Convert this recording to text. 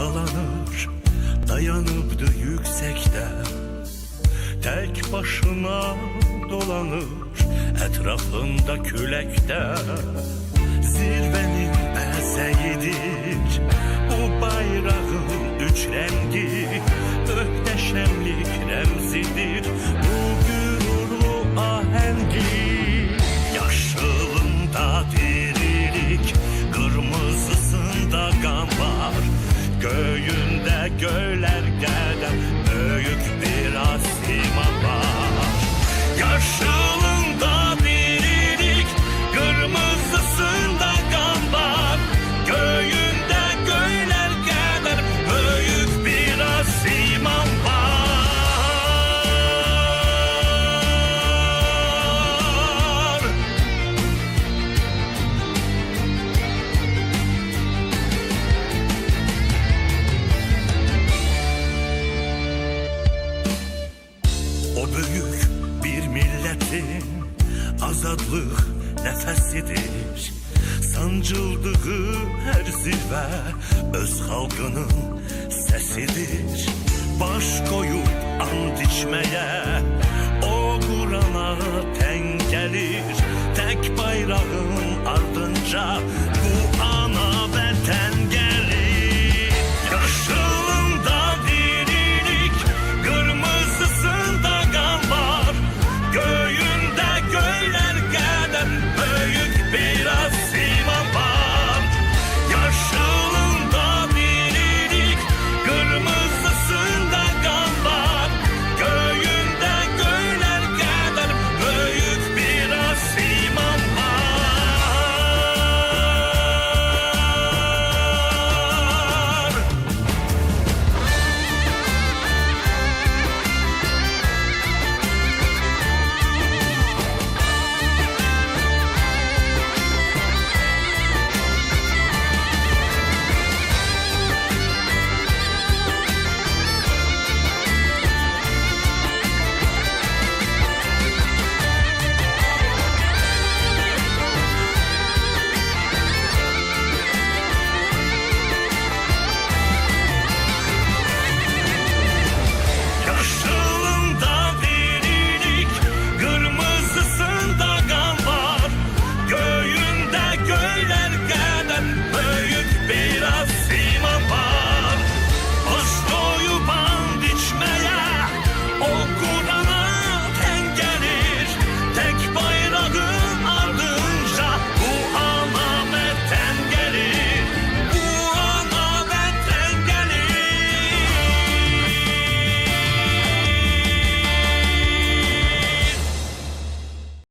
dalgalanır, dayanıpdı yüksekte. Tek başına dolanır etrafında külekte. Zirvenin ezeğidir bu bayrağın üç rengi. Möhteşemlik remzidir bu gururlu ahengi. Yaşılında dirilik, kırmızısında kan var. Göğünde göllerden büyük bir asima var. Yaşılında dirilik, kırmızısında kan var. Göğünde göllerden büyük bir asima var. O büyük bir milletin azadlık nefesidir. Sancıldığı her zirve öz halkının sesidir. Baş koyup ant içmeye o Kur'an'a ten gelir. Tek bayrağın ardınca bu